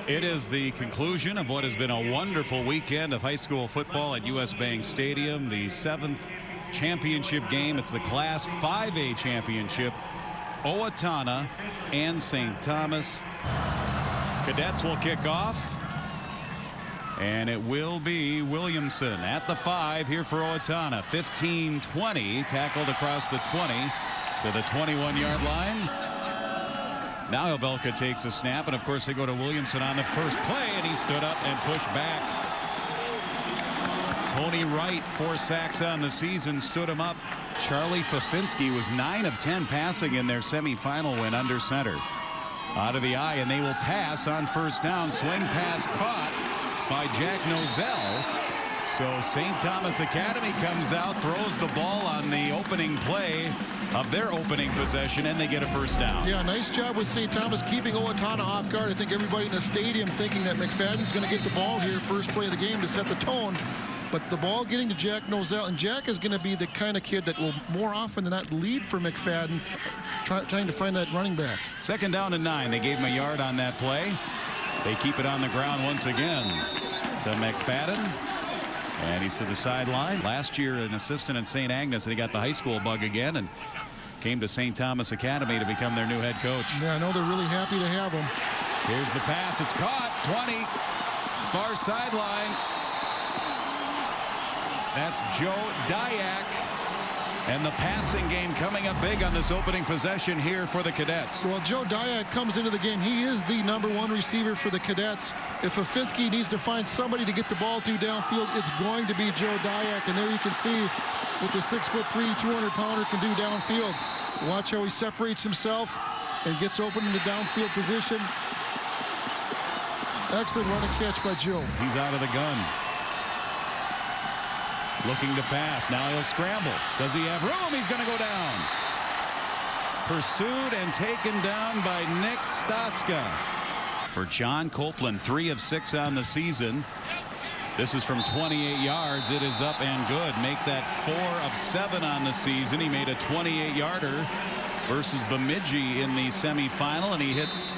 It is the conclusion of what has been a wonderful weekend of high school football at US Bank Stadium. The 7th championship game. It's the Class 5A championship. Owatonna and St. Thomas. Cadets will kick off. And it will be Williamson at the 5 here for Owatonna. 15-20, tackled across the 20 to the 21-yard line. Now Havelka takes a snap, and of course they go to Williamson on the first play, and he stood up and pushed back. Tony Wright, 4 sacks on the season, stood him up. Charlie Fafinski was 9 of 10 passing in their semifinal win under center. Out of the eye, and they will pass on first down. Swing pass caught by Jack Nozell. So St. Thomas Academy comes out, throws the ball on the opening play of their opening possession, and they get a first down. Yeah, nice job with St. Thomas keeping Owatonna off guard. I think everybody in the stadium thinking that McFadden's going to get the ball here first play of the game to set the tone. But the ball getting to Jack Nozell, and Jack is going to be the kind of kid that will more often than not lead for McFadden, trying to find that running back. 2nd down and 9. They gave him a yard on that play. They keep it on the ground once again to McFadden. And he's to the sideline. Last year, an assistant at St. Agnes, and he got the high school bug again and came to St. Thomas Academy to become their new head coach. Yeah, I know they're really happy to have him. Here's the pass. It's caught. 20. Far sideline. That's Joe Dyack. And the passing game coming up big on this opening possession here for the Cadets. Well, Joe Dyack comes into the game. He is the #1 receiver for the Cadets. If Fafinski needs to find somebody to get the ball to downfield, it's going to be Joe Dyack. And there you can see what the 6'3", 200-pounder can do downfield. Watch how he separates himself and gets open in the downfield position. Excellent run and catch by Joe. He's out of the gun. Looking to pass. Now he'll scramble. Does he have room? He's going to go down. Pursued and taken down by Nick Staska. For John Copeland, 3 of 6 on the season. This is from 28 yards. It is up and good. Make that 4 of 7 on the season. He made a 28-yarder versus Bemidji in the semifinal, and he hits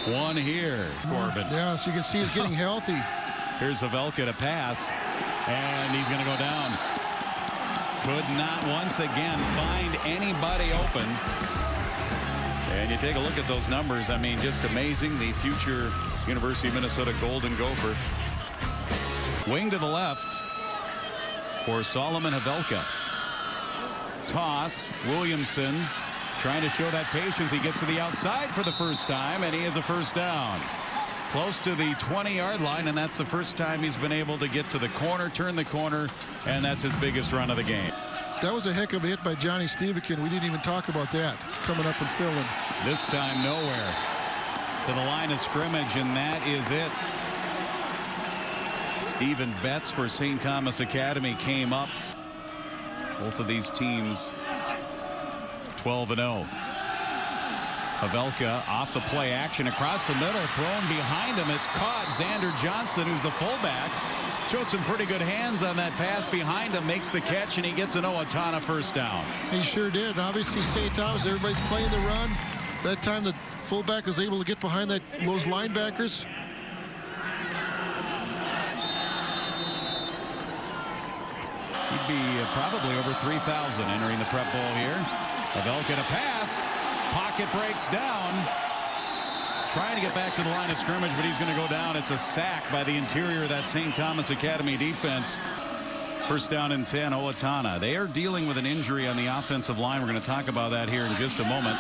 one here. Corbin. Yeah, so you can see he's getting healthy. Here's Havelka to pass. And he's going to go down. Could not once again find anybody open. And you take a look at those numbers. I mean, just amazing. The future University of Minnesota Golden Gopher. Wing to the left for Solomon Havelka. Toss. Williamson trying to show that patience. He gets to the outside for the first time, and he has a first down. Close to the 20-yard line, and that's the first time he's been able to get to the corner, turn the corner, and that's his biggest run of the game. That was a heck of a hit by Johnny Stevikin. We didn't even talk about that coming up and filling. This time nowhere. To the line of scrimmage, and that is it. Stephen Betts for St. Thomas Academy came up. Both of these teams 12-0. Havelka off the play action across the middle, thrown behind him. It's caught. Xander Johnson, who's the fullback, showed some pretty good hands on that pass behind him, makes the catch, and he gets an Owatonna first down. He sure did. Obviously, St. Thomas, everybody's playing the run. That time the fullback was able to get behind those linebackers. He'd be probably over 3,000 entering the prep bowl here. Havelka to pass. Pocket breaks down. Trying to get back to the line of scrimmage, but he's going to go down. It's a sack by the interior of that St. Thomas Academy defense. First down and 10, Owatonna. They are dealing with an injury on the offensive line. We're going to talk about that here in just a moment.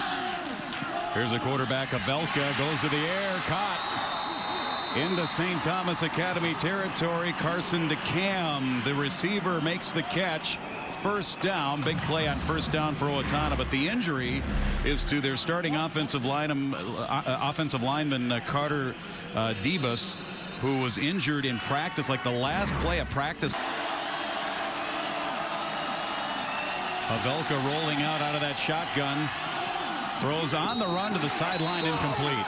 Here's a quarterback. Havelka goes to the air. Caught. Into St. Thomas Academy territory. Carson DeCam, the receiver, makes the catch. First down. Big play on first down for Owatonna, but the injury is to their starting offensive lineman Carter Debus, who was injured in practice, like the last play of practice. Havelka rolling out of that shotgun, throws on the run to the sideline, incomplete.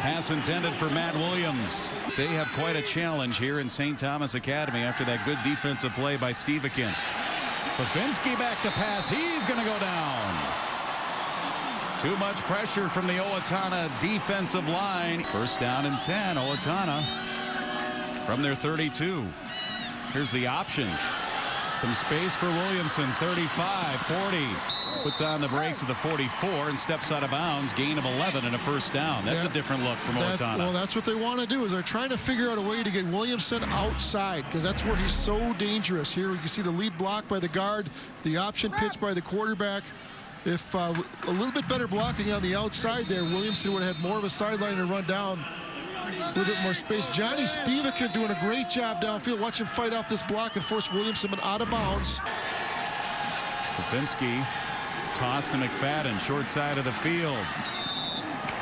Pass intended for Matt Williams. They have quite a challenge here in St. Thomas Academy after that good defensive play by Stevikin. Fafinski back to pass. He's going to go down. Too much pressure from the Owatonna defensive line. First down and 10. Owatonna from their 32. Here's the option. Some space for Williamson. 35, 40. Puts on the brakes at the 44 and steps out of bounds. Gain of 11 and a first down. That's a different look from Owatonna. Well, that's what they want to do, is they're trying to figure out a way to get Williamson outside, because that's where he's so dangerous. Here we can see the lead block by the guard, the option pitch by the quarterback. If a little bit better blocking on the outside there, Williamson would have had more of a sideline to run down. A little bit more space. Johnny Stevican doing a great job downfield. Watch him fight off this block and force Williamson out of bounds. Pafinski tossed to McFadden, short side of the field.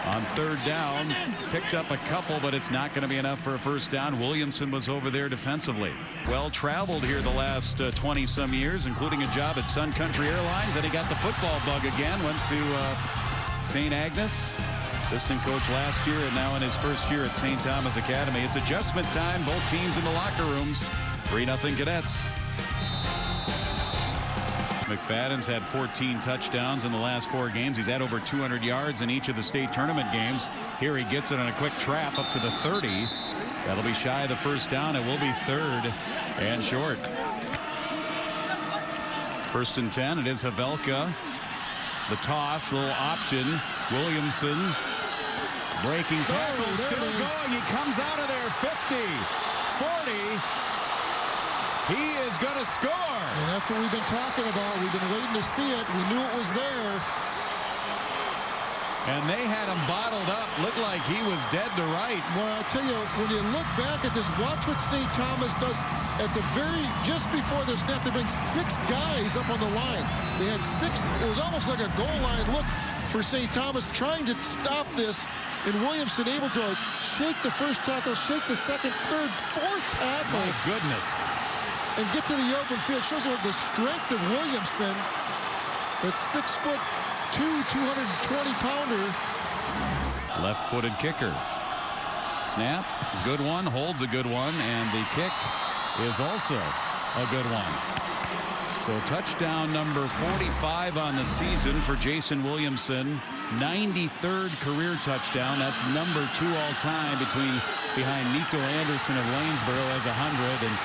On third down, picked up a couple, but it's not going to be enough for a first down. Williamson was over there defensively. Well traveled here the last 20-some years, including a job at Sun Country Airlines, and he got the football bug again. Went to St. Agnes, assistant coach last year, and now in his first year at St. Thomas Academy. It's adjustment time. Both teams in the locker rooms. 3-0 Cadets. McFadden's had 14 touchdowns in the last 4 games. He's had over 200 yards in each of the state tournament games. Here he gets it on a quick trap up to the 30. That'll be shy of the first down. It will be 3rd and short. 1st and 10. It is Havelka. The toss, little option. Williamson breaking tackle, still going. He comes out of there. 50, 40. He is going to score. And that's what we've been talking about. We've been waiting to see it. We knew it was there. And they had him bottled up. Looked like he was dead to rights. Well, I tell you, when you look back at this, watch what St. Thomas does at the just before the snap. They bring 6 guys up on the line. They had 6. It was almost like a goal line look for St. Thomas, trying to stop this. And Williamson able to shake the first tackle, shake the second, third, fourth tackle. My goodness. And get to the open field. Shows you the strength of Williamson. That's 6'2", 220-pounder. Left-footed kicker. Snap, good one, holds a good one, and the kick is also a good one. So touchdown number 45 on the season for Jason Williamson. 93rd career touchdown. That's number 2 all-time behind Nico Anderson of Lanesboro has 100, and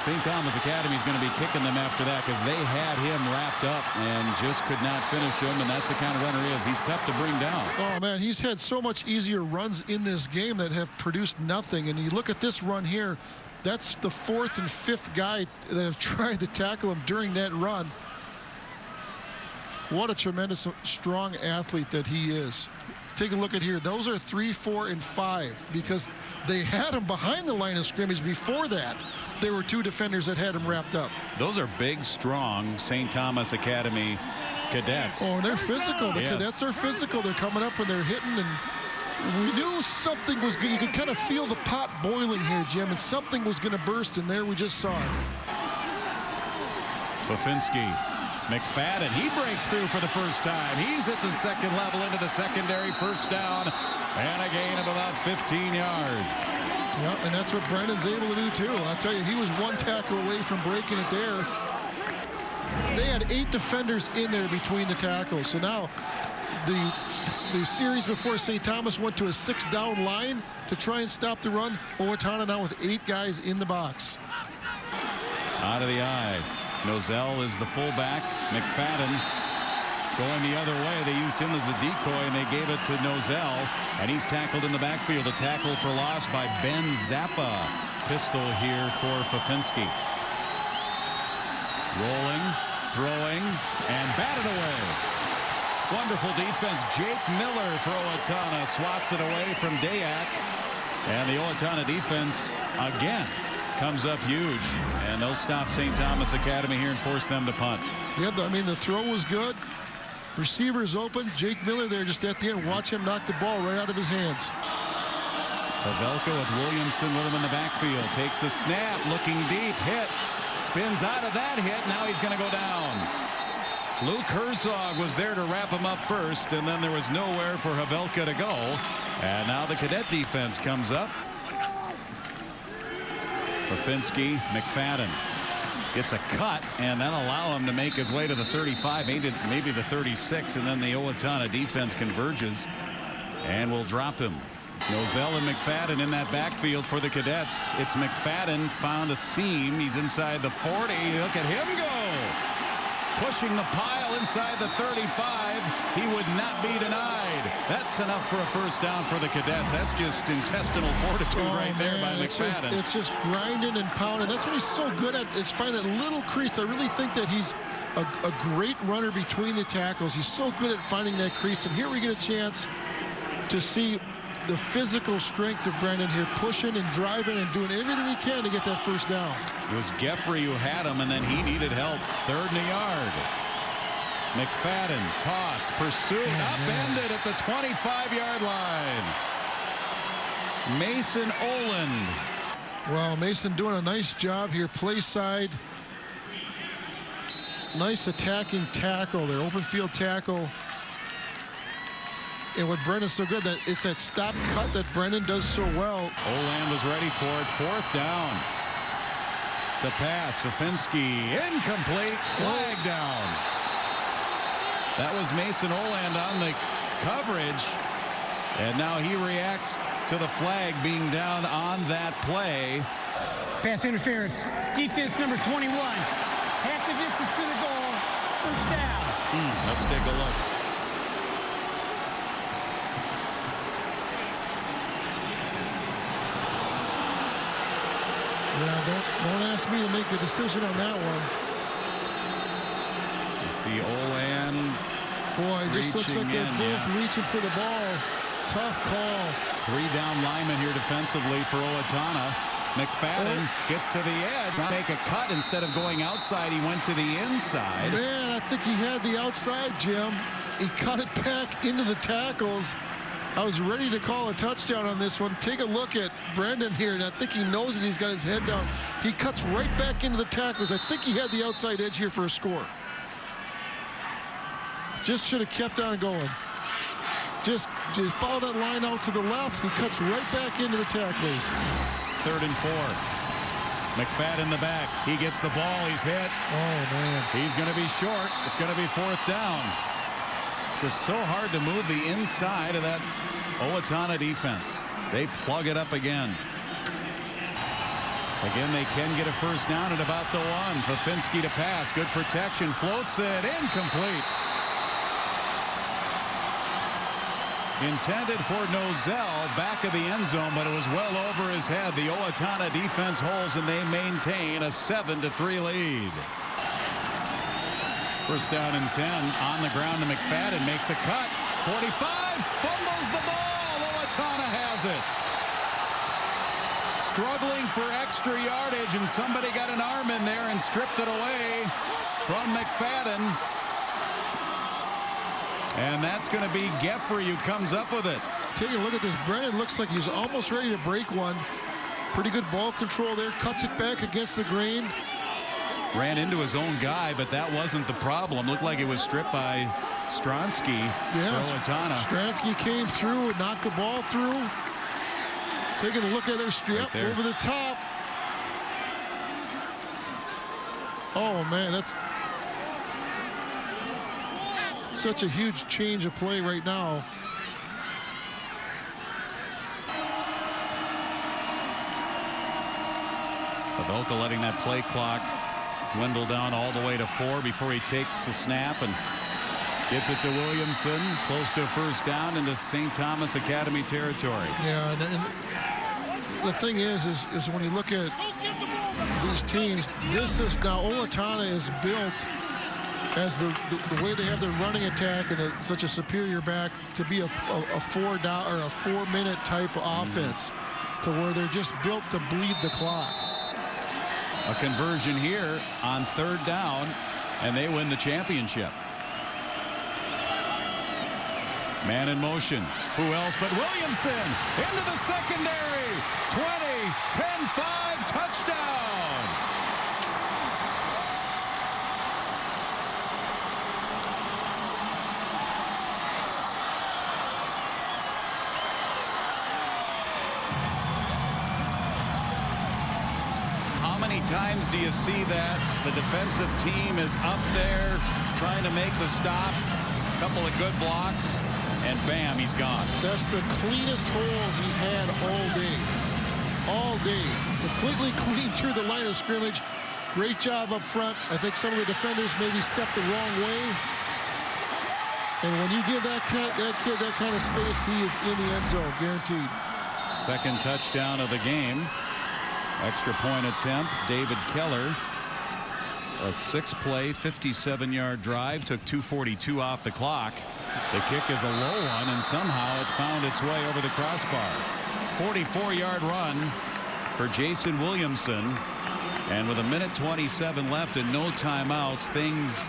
St. Thomas Academy is going to be kicking them after that, because they had him wrapped up and just could not finish him, and that's the kind of runner he is. He's tough to bring down. Oh, man, he's had so much easier runs in this game that have produced nothing. And you look at this run here, that's the 4th and 5th guy that have tried to tackle him during that run. What a tremendous, strong athlete that he is. Take a look at here. Those are 3, 4, and 5 because they had him behind the line of scrimmage. Before that, there were 2 defenders that had him wrapped up. Those are big, strong St. Thomas Academy cadets. Oh, and they're physical. The cadets are physical. They're coming up and they're hitting, and we knew something was good. You could kind of feel the pot boiling here, Jim, and something was going to burst, and there we just saw it. Pafinski. McFadden, he breaks through for the first time. He's at the second level into the secondary. First down and a gain of about 15 yards. Yep, and that's what Brendan's able to do too. I'll tell you, he was 1 tackle away from breaking it there. They had 8 defenders in there between the tackles. So now the series before St. Thomas went to a 6-down line to try and stop the run. Owatonna now with 8 guys in the box. Out of the eye. Nozell is the fullback. McFadden going the other way. They used him as a decoy, and they gave it to Nozell, and he's tackled in the backfield. A tackle for loss by Ben Zappa. Pistol here for Pafinski. Rolling, throwing, and batted away. Wonderful defense. Jake Miller for Owatonna swats it away from Dayak, and the Owatonna defense again comes up huge, and they'll stop St. Thomas Academy here and force them to punt. Yeah, I mean, the throw was good. Receivers open. Jake Miller there just at the end. Watch him knock the ball right out of his hands. Pavelka with Williamson with him in the backfield. Takes the snap, looking deep, hit. Spins out of that hit. Now he's going to go down. Luke Herzog was there to wrap him up first, and then there was nowhere for Havelka to go. And now the cadet defense comes up. Pafinski, McFadden. Gets a cut, and then allow him to make his way to the 35, maybe the 36, and then the Owatonna defense converges and will drop him. Nozell and McFadden in that backfield for the Cadets. It's McFadden, found a seam. He's inside the 40. Look at him go. Pushing the pile inside the 35. He would not be denied. That's enough for a first down for the Cadets. That's just intestinal fortitude there by McFadden. It's just grinding and pounding. That's what he's so good at, is finding that little crease. I really think that he's a great runner between the tackles. He's so good at finding that crease. And here we get a chance to see the physical strength of Brendan here, pushing and driving and doing everything he can to get that first down. It was Geffrey who had him, and then he needed help. 3rd and a yard. McFadden, toss, pursuit, upended at the 25-yard line. Mason Oland. Well, Mason doing a nice job here, play side. Nice attacking tackle there, open field tackle. And what Brendan's so good, that it's that stop cut that Brendan does so well. Oland was ready for it. 4th down. To pass, Fafinski, incomplete, flag down. That was Mason Oland on the coverage. And now he reacts to the flag being down on that play. Pass interference. Defense number 21. Half the distance to the goal. First down. Let's take a look. Yeah, don't ask me to make the decision on that one. You see Oland. Boy, it just looks like they're both reaching for the ball. Tough call. 3 down linemen here defensively for Owatonna. McFadden gets to the edge. Make a cut instead of going outside. He went to the inside. Man, I think he had the outside, Jim. He cut it back into the tackles. I was ready to call a touchdown on this one. Take a look at Brendan here, and I think he knows it. He's got his head down. He cuts right back into the tackles. I think he had the outside edge here for a score. Just should have kept on going. Just follow that line out to the left. He cuts right back into the tacklers. 3rd and 4. McFadden in the back. He gets the ball. He's hit. Oh, man. He's going to be short. It's going to be 4th down. Just so hard to move the inside of that Owatonna defense. They plug it up again. Again, they can get a first down at about the 1. Fafinski to pass. Good protection. Floats it. Incomplete. Intended for Nozell, back of the end zone, but it was well over his head. The Owatonna defense holds, and they maintain a 7-3 lead. First down and 10. On the ground to McFadden. Makes a cut. 45. Fumbles the ball. Owatonna has it. Struggling for extra yardage, and somebody got an arm in there and stripped it away from McFadden. And that's going to be Geffrey who comes up with it. Taking a look at this, Brennan looks like he's almost ready to break one. Pretty good ball control there. Cuts it back against the grain. Ran into his own guy, but that wasn't the problem. Looked like it was stripped by Stronsky. Yes, Owatonna. Stronsky came through, knocked the ball through. Taking a look at their strip right over the top. Oh, man, that's such a huge change of play right now. Pavelka letting that play clock dwindle down all the way to 4 before he takes the snap and gets it to Williamson, close to a first down into St. Thomas Academy territory. Yeah, and the thing is when you look at these teams, this is now Owatonna is built as the way they have their running attack and such a superior back to be a 4-down or a 4-minute type of offense, to where they're just built to bleed the clock. A conversion here on 3rd down, and they win the championship. Man in motion. Who else but Williamson into the secondary. 20, 10-5, touchdown. How many many times do you see that? The defensive team is up there trying to make the stop. A couple of good blocks, and bam, he's gone. That's the cleanest hole he's had all day. All day. Completely clean through the line of scrimmage. Great job up front. I think some of the defenders maybe stepped the wrong way. And when you give that kid that kind of space, he is in the end zone, guaranteed. Second touchdown of the game. Extra point attempt. David Keller. A 6-play, 57-yard drive. Took 2:42 off the clock. The kick is a low one, and somehow it found its way over the crossbar. 44-yard run for Jason Williamson. And with 1:27 left and no timeouts, things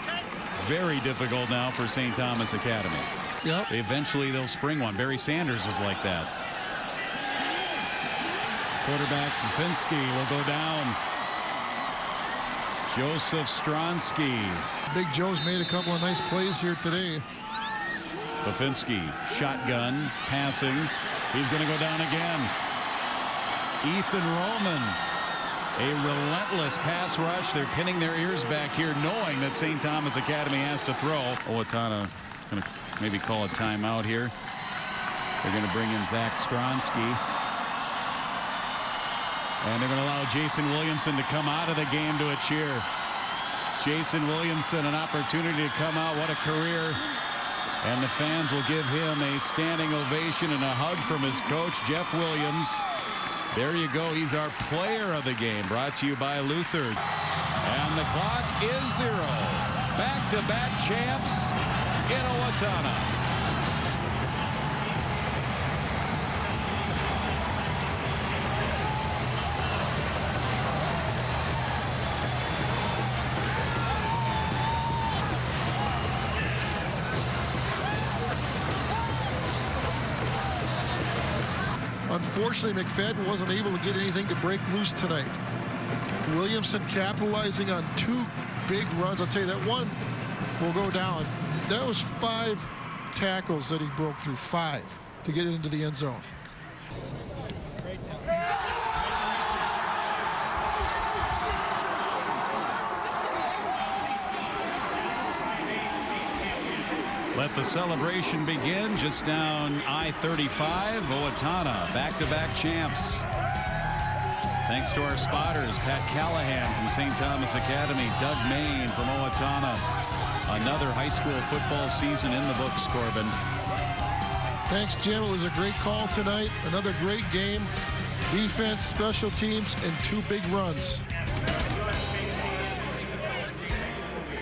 very difficult now for St. Thomas Academy. Yep. Eventually they'll spring one. Barry Sanders was like that. Quarterback Finsky will go down. Joseph Stronsky. Big Joe's made a couple of nice plays here today. Bafinski, shotgun, passing. He's going to go down again. Ethan Roman. A relentless pass rush. They're pinning their ears back here, knowing that St. Thomas Academy has to throw. Owatonna going to maybe call a timeout here. They're going to bring in Zach Stronsky. And they're going to allow Jason Williamson to come out of the game to a cheer. Jason Williamson, an opportunity to come out. What a career. And the fans will give him a standing ovation and a hug from his coach, Jeff Williams. There you go. He's our player of the game. Brought to you by Luther. And the clock is 0. Back-to-back champs in Owatonna. Unfortunately, McFadden wasn't able to get anything to break loose tonight. Williamson capitalizing on 2 big runs. I'll tell you, that one will go down. That was 5 tackles that he broke through, 5 to get it into the end zone. Let the celebration begin just down I-35. Owatonna, back-to-back champs. Thanks to our spotters, Pat Callahan from St. Thomas Academy, Doug Main from Owatonna. Another high school football season in the books, Corbin. Thanks, Jim. It was a great call tonight. Another great game. Defense, special teams, and 2 big runs.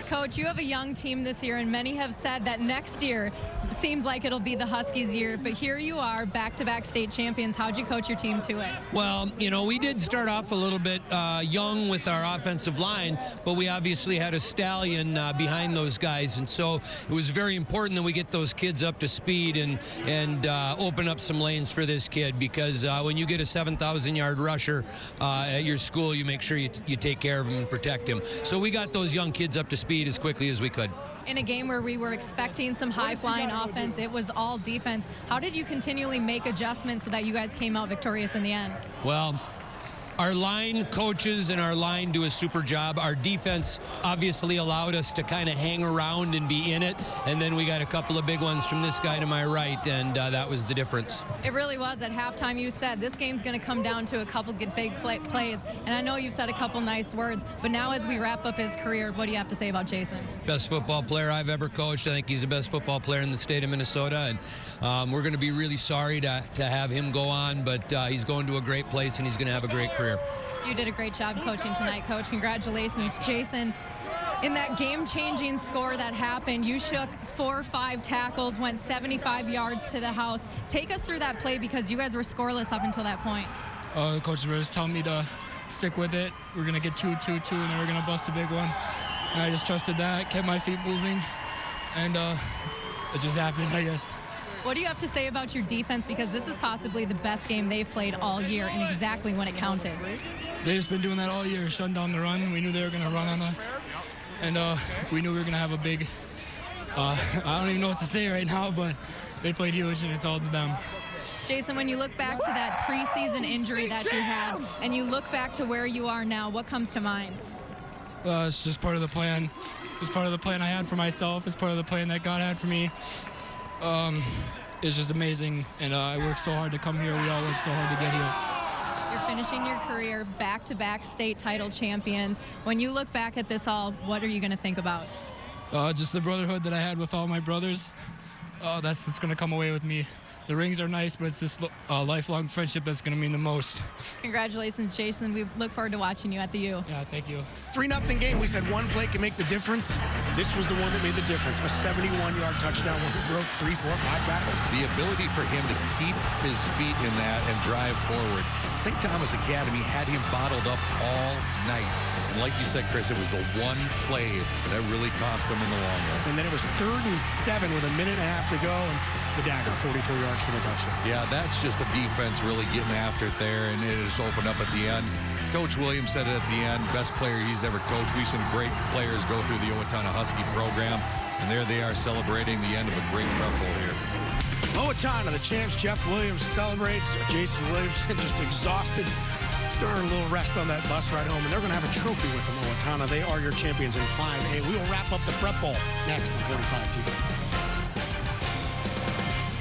Coach, you have a young team this year, and many have said that next year seems like it'll be the Huskies' year, but here you are, back-to-back state champions. How'd you coach your team to it? Well, you know, we did start off a little bit young with our offensive line, but we obviously had a stallion behind those guys, and so it was very important that we get those kids up to speed and open up some lanes for this kid, because when you get a 7,000-yard rusher at your school, you make sure you take care of him and protect him. So we got those young kids up to speed as quickly as we could. In a game where we were expecting some high-flying offense, it was all defense. How did you continually make adjustments so that you guys came out victorious in the end? Well, our line coaches and our line do a super job. Our defense obviously allowed us to kind of hang around and be in it. And then we got a couple of big ones from this guy to my right, and that was the difference. It really was. At halftime, you said this game's going to come down to a couple big plays. And I know you've said a couple nice words, but now as we wrap up his career, what do you have to say about Jason? Best football player I've ever coached. I think he's the best football player in the state of Minnesota. And we're going to be really sorry to have him go on, but he's going to a great place, and he's going to have a great career. You did a great job coaching tonight, Coach. Congratulations, Jason. In that game-changing score that happened, you shook 4 or 5 tackles, went 75 yards to the house. Take us through that play, because you guys were scoreless up until that point. Coach was telling me to stick with it. We're going to get 2, 2, 2, and then we're going to bust a big one. And I just trusted that, kept my feet moving, and it just happened, I guess. What do you have to say about your defense? Because this is possibly the best game they've played all year, and exactly when it counted. They've just been doing that all year, shutting down the run. We knew they were going to run on us. And we knew we were going to have a big, I don't even know what to say right now, but they played huge, and it's all to them. Jason, when you look back to that preseason injury that you had, and you look back to where you are now, what comes to mind? It's just part of the plan. It's part of the plan I had for myself. It's part of the plan that God had for me. It's just amazing, and I worked so hard to come here. We all worked so hard to get here. You're finishing your career back-to-back state title champions. When you look back at this all, what are you going to think about? Just the brotherhood that I had with all my brothers. That's what's going to come away with me. The rings are nice, but it's this lifelong friendship that's going to mean the most. Congratulations, Jason. We look forward to watching you at the U. Yeah, thank you. 3-0 game. We said one play can make the difference. This was the one that made the difference. A 71-yard touchdown where he broke 3, 4, 5 tackles. The ability for him to keep his feet in that and drive forward. St. Thomas Academy had him bottled up all night. And like you said, Chris, it was the one play that really cost them in the long run. And then it was 3rd and 7 with a minute and a half to go. And the dagger, 44 yards for the touchdown. Yeah, that's just the defense really getting after it there, and it just opened up at the end. Coach Williams said it at the end, best player he's ever coached. We've seen great players go through the Owatonna Husky program, and there they are celebrating the end of a great prep bowl here. Owatonna, the champs. Jeff Williams celebrates. Jason Williamson just exhausted. He's going to earn a little rest on that bus ride home, and they're going to have a trophy with them, Owatonna. They are your champions in 5A. We will wrap up the prep bowl next on 45 TV.